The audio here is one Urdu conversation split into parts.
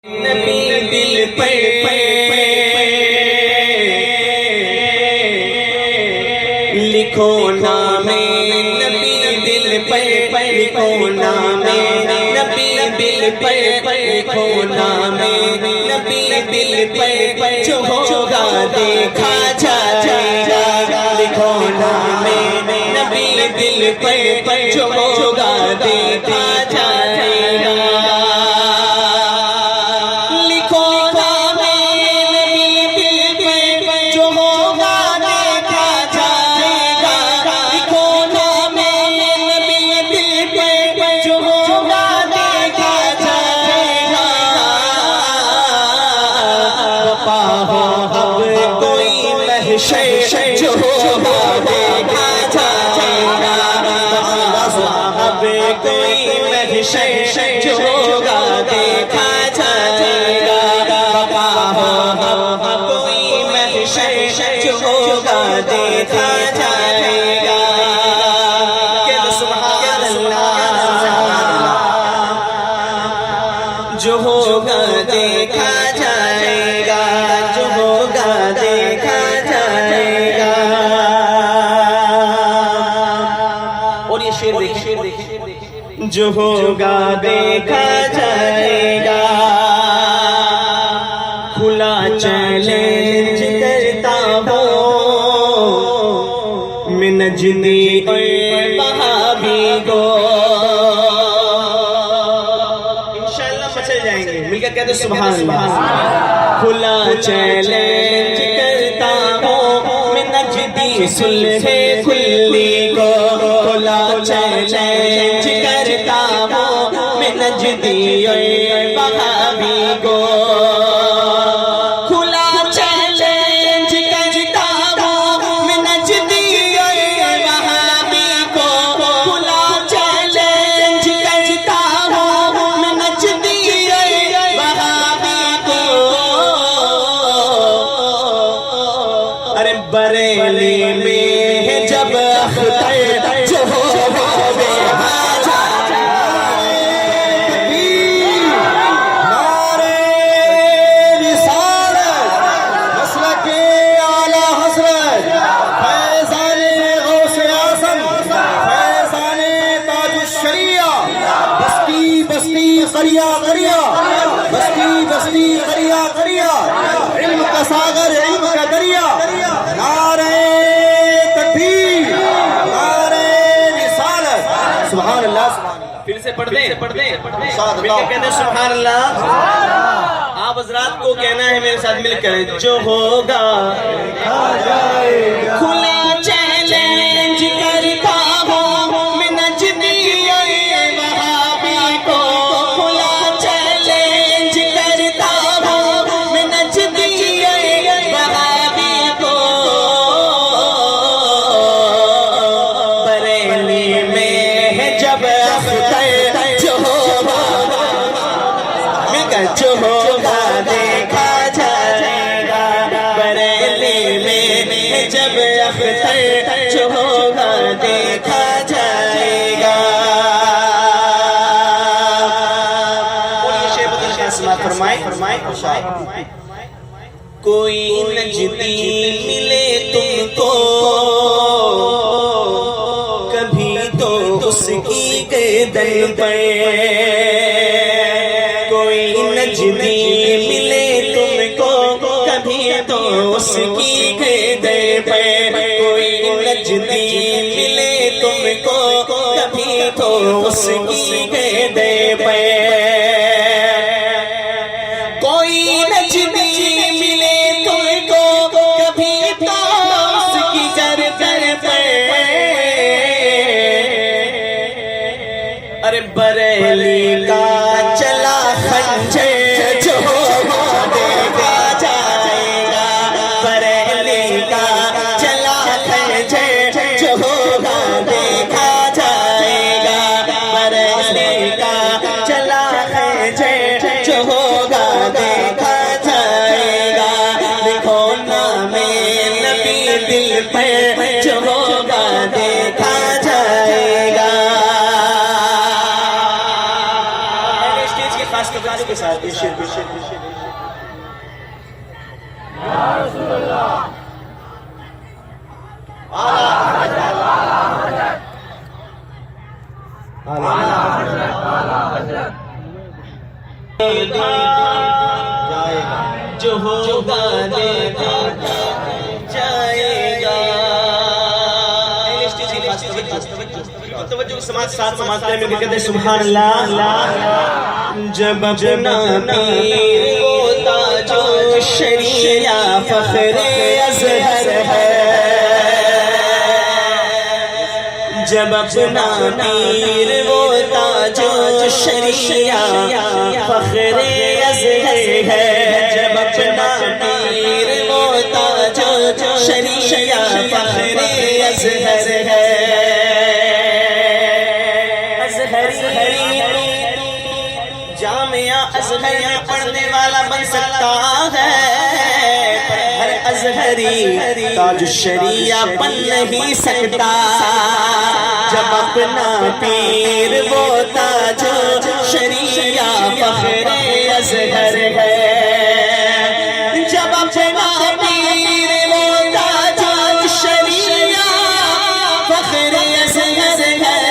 نبی دل پر لکھو نام نبی دل پر لکھو نام نبی دل پر لکھو نام نبی دل پر جو ہوگا دیکھا جائے گا لکھو نام نبی دل پر جو ہوگا دیکھا جائے گا جو ہوگا دیکھا جائے گا اب کوئی محشر جو ہوگا دیکھا جائے گا کوئی محشر جو ہوگا دیکھا جائے گا سبحان اللہ جو ہوگا دیکھا جائے گا جو ہوگا دیکھا جو ہوگا دیکھا جائے گا کھلا چیلنج کرتا ہوں میں نجدی اور وہابی کو انشاءاللہ مچل جائیں گے مل کر کہہ دو سبحان اللہ کھلا چیلنج کرتا ہوں میں نجدی صلح کلی کو کھلا چیلنج کرتا ہوں میں نجدی اور وہابی کو کھلا چیلنج کرتا ہوں میں نجدی اور وہابی کو کھلا چیلنج کرتا ہوں میں نجدی اور وہابی کو ارے بریلی میں جب اختر جو ہوگا بستی قریا علم کا ساگر علم کا دریا نعرہ تکبیر نعرہ رسالت سبحان اللہ پھر سے پڑھ دیں مل کے کہتے سبحان اللہ آپ حضرات کو کہنا ہے میرے ساتھ مل کر جو ہوگا کھلا چیلنج کرتا ہوں میں نجدی اور وہابی کو کھلا چیلنج کرتا ہوں میں نجدی اور وہابی کو بریلی میں جب اختر جو ہوگا مل کر جو ہوگا دیکھا جائے گا بریلی میں جب اختر جو ہوگا دیکھا جائے گا فرمائے کوئی نجدی ملے تم کو کبھی تو اس کی گردن پر کوئی نجدی ملے تم کو کبھی تو اس کی گردن پر کوئی نجدی ملے تم کو کبھی تو اس کی گردن پر کوئی نجدی ملے تم کو کبھی تو اس کی گردن پر ارے بریلی کا چلا خنجر جو ہوگا دیکھا جائے گا بریلی جو ہوگا دیکھا جائے گا. توجہ سماعت ساتھ سماعت میں کہتے ہیں سبحان اللہ. جب اپنا پیر ہوتا جو شریعہ فخر ازہر ہے. جب اپنا پیر ہوتا جو شریعہ فخر ازہر ہے. جب اپنا پیر ہوتا جو شریعہ فخر ازہر ہے. جامعہ ازہری پڑھنے والا بن سکتا ہے، ہر ازہری تاج الشریعہ بن نہیں سکتا. جب اپنا پیر وہ تاج الشریعہ فخر ازہر ہے. جب اپنا پیر وہ تاج الشریعہ فخر ازہر ہے.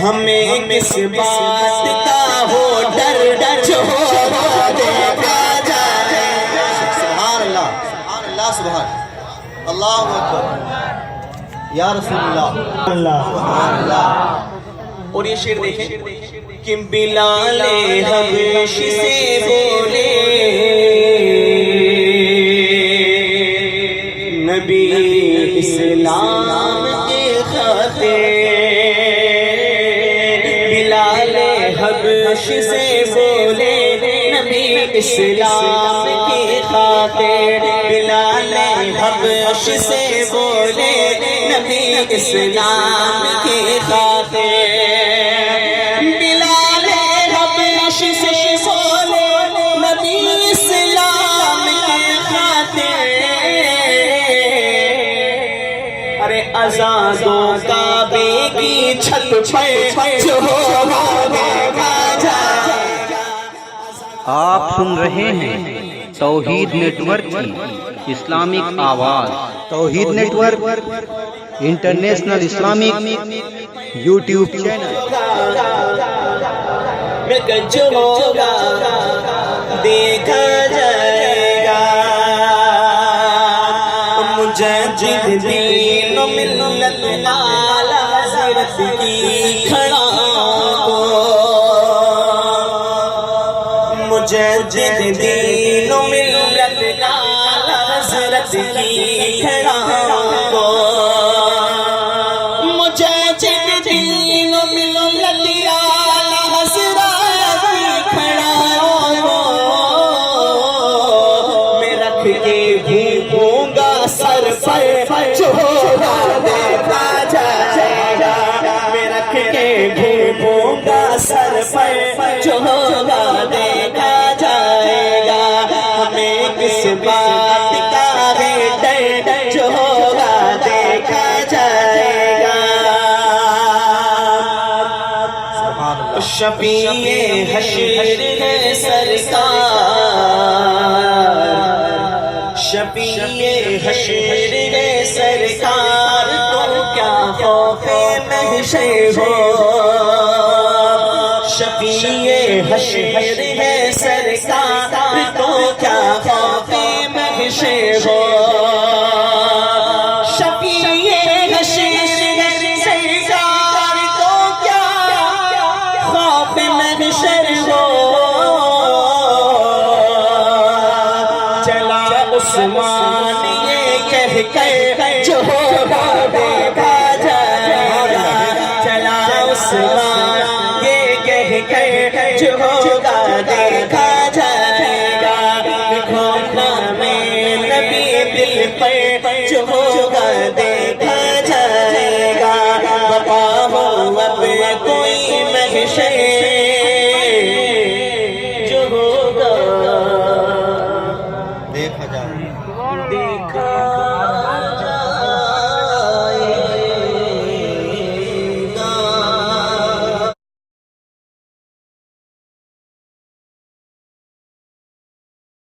ہمیں کس بات کا ہو ڈر جو دیکھا جائے. سبحان اللہ سبحان اللہ سبحان اللہ اکبر یا رسول اللہ سبحان اللہ. اور یہ شعر دیکھیں کہ بلال حبشی سے بولے نبی اسلام کے خاطر. حبش سے بولے نبی اسلام کی خاطر. بلال حبش سے بولے نبی اسلام کی خاطر. بلال حبش سے بولے نبی اسلام کی خاطر. ارے آزادوں کعبے کی چھت پہ جو آپ سن رہے ہیں توحید نیٹ ورک کی اسلامک آواز. Tawheed network international Islamic YouTube channel. جو ہوگا دیکھا جائے گا. مجدد دین و ملت اعلی حضرت کی کھڑا کو. مجدد دین و ملت اعلی حضرت کی کھڑا کو. مجدد دین و ملت اعلی حضرت کی کھڑا کو. میں رکھ کے گھوموں گا سر پر جو ہوگا دیکھا جائے گا. میں رکھ کے گھوموں گا سر پر جو ہوگا دیکھا جائے گا. ہمیں کس بات کا ہے ڈر جو ہوگا دیکھا جائے گا. شفیع حشر ہے سرکار. شفیع حشر ہے سرکار. تو کیا خوف محشر ہو. شفیع حشر ہے سرکار. تو کیا خوف محشر ہو. شفیع حشر ہے سرکار. تو کیا خوف محشر ہو. چلا عثمان یہ کہہ کر جو ہوگا دیکھا جائے گا. چلا عثمان یہ کہہ کر جو